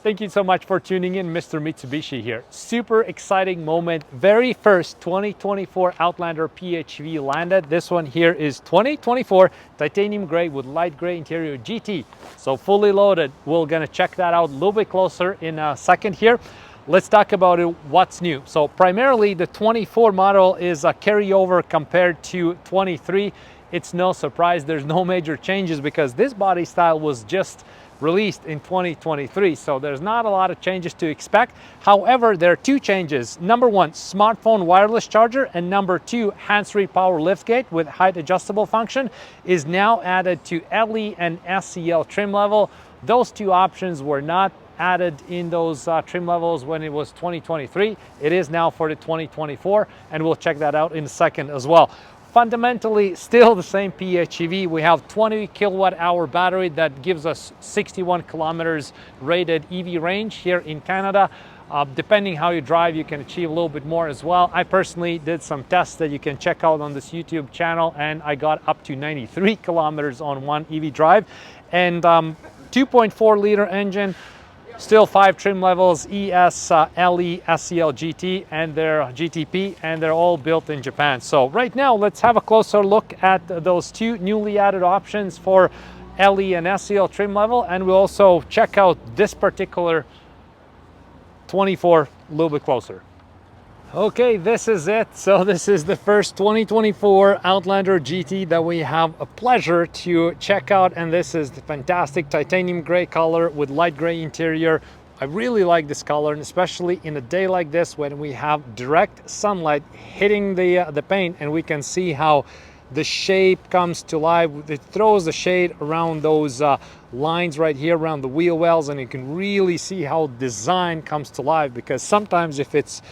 Thank you so much for tuning in. Mr. Mitsubishi here. Super exciting moment. Very first 2024 Outlander PHEV landed. This one here is 2024 titanium gray with light gray interior GT. So fully loaded. We're gonna check that out a little bit closer in a second here. Let's talk about it, what's new. So primarily the 24 model is a carryover compared to 23. It's no surprise, there's no major changes because this body style was just released in 2023, so there's not a lot of changes to expect. However, there are two changes. Number one, smartphone wireless charger, and number two, hands-free power liftgate with height adjustable function is now added to LE and SEL trim level. Those two options were not added in those trim levels when it was 2023. It is now for the 2024, and we'll check that out in a second as well. Fundamentally, still the same PHEV. We have 20 kilowatt hour battery that gives us 61 kilometers rated EV range here in Canada. Depending how you drive, you can achieve a little bit more as well. I personally did some tests that you can check out on this YouTube channel, and I got up to 93 kilometers on one EV drive. And 2.4 liter engine, still 5 trim levels, ES, LE, SEL, GT, and their GTP, and they're all built in Japan. So right now, let's have a closer look at those two newly added options for LE and SEL trim level, and we'll also check out this particular 24 a little bit closer. Okay, this is it. So this is the first 2024 Outlander GT that we have a pleasure to check out, and this is the fantastic titanium gray color with light gray interior. I really like this color, and especially in a day like this when we have direct sunlight hitting the paint, and we can see how the shape comes to life. It throws the shade around those lines right here around the wheel wells, and you can really see how design comes to life, because sometimes if it's,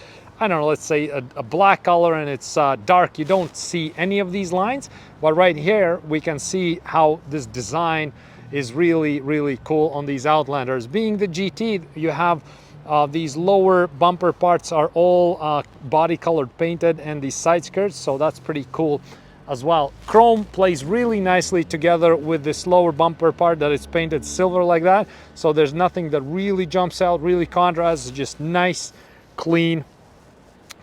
I don't know, let's say a black color and it's dark, you don't see any of these lines. But right here, we can see how this design is really, really cool on these Outlanders. Being the GT, you have these lower bumper parts are all body colored painted, and these side skirts, so that's pretty cool as well. Chrome plays really nicely together with this lower bumper part that is painted silver like that. So there's nothing that really jumps out, really contrasts, just nice, clean,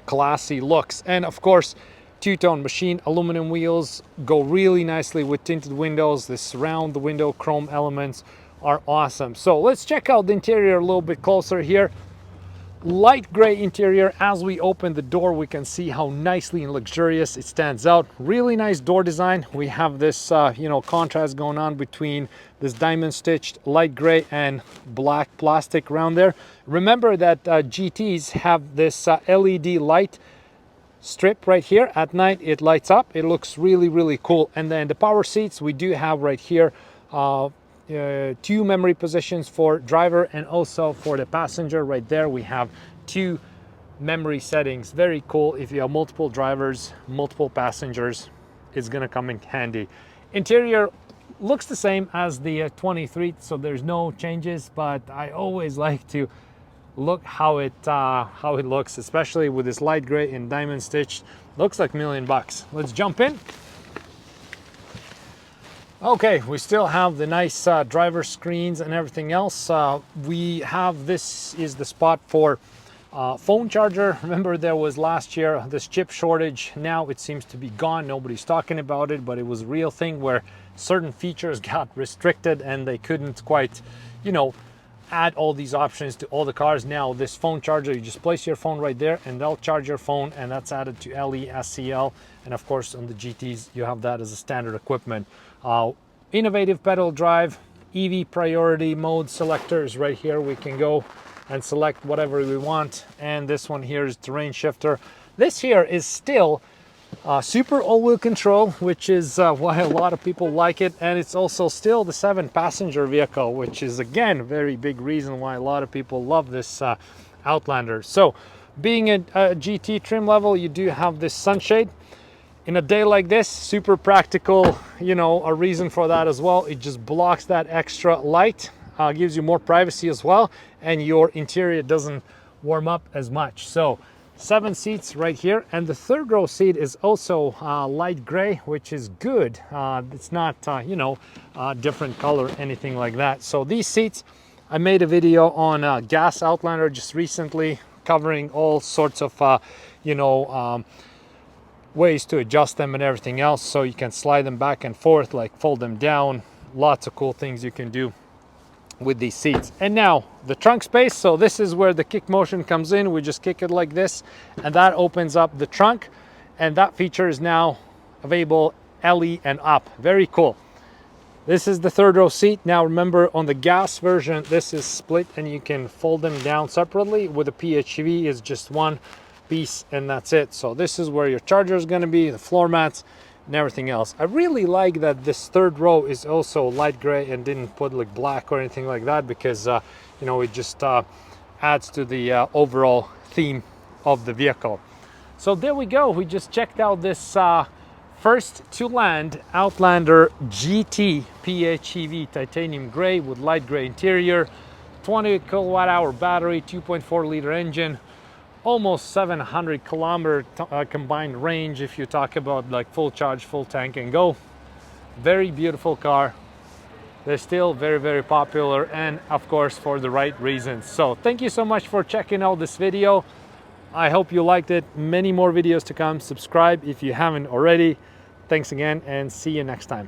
classy looks. And of course, two-tone machine aluminum wheels go really nicely with tinted windows. The surround the window chrome elements are awesome. So let's check out the interior a little bit closer here. Light gray interior. As we open the door, we can see how nicely and luxurious it stands out. Really nice door design. We have this contrast going on between this diamond stitched light gray and black plastic around there. Remember that GTs have this LED light strip right here. At night it lights up. It looks really, really cool. And then the power seats, we do have right here two memory positions for driver and also for the passenger. Right there we have two memory settings. Very cool. If you have multiple drivers, multiple passengers, it's gonna come in handy. Interior looks the same as the 23, so there's no changes, but I always like to look how it looks, especially with this light gray and diamond stitched. Looks like $1 million. Let's jump in. Okay, we still have the nice driver screens and everything else. We have, this is the spot for phone charger. Remember there was last year this chip shortage. Now it seems to be gone. Nobody's talking about it, but it was a real thing where certain features got restricted and they couldn't quite, add all these options to all the cars. Now this phone charger, you just place your phone right there and they'll charge your phone, and that's added to LE, SEL, and of course on the GTs you have that as a standard equipment. Innovative pedal drive, EV priority mode selectors right here. We can go and select whatever we want, and this one here is terrain shifter. This here is still super all-wheel control, which is why a lot of people like it, and it's also still the 7-passenger vehicle, which is again a very big reason why a lot of people love this Outlander. So being a GT trim level, you do have this sunshade. In a day like this, super practical, a reason for that as well. It just blocks that extra light, gives you more privacy as well, and your interior doesn't warm up as much. So 7 seats right here, and the third row seat is also light gray, which is good. It's not different color, anything like that. So these seats I made a video on gas Outlander just recently, covering all sorts of ways to adjust them and everything else, so you can slide them back and forth, like fold them down. Lots of cool things you can do with these seats. And now the trunk space. So this is where the kick motion comes in. We just kick it like this, and that opens up the trunk, and that feature is now available LE and up. Very cool. This is the third row seat. Now remember, on the gas version, this is split and you can fold them down separately. With the PHEV, is just one piece and that's it. So this is where your charger is going to be, the floor mats and everything else. I really like that this third row is also light gray and didn't put like black or anything like that, because you know, it just adds to the overall theme of the vehicle. So there we go. We just checked out this first to land Outlander GT PHEV titanium gray with light gray interior, 20 kilowatt hour battery, 2.4 liter engine, almost 700 kilometer combined range if you talk about like full charge, full tank and go. Very beautiful car. They're still very, very popular, and of course for the right reasons. So thank you so much for checking out this video. I hope you liked it. Many more videos to come. Subscribe if you haven't already. Thanks again, and see you next time.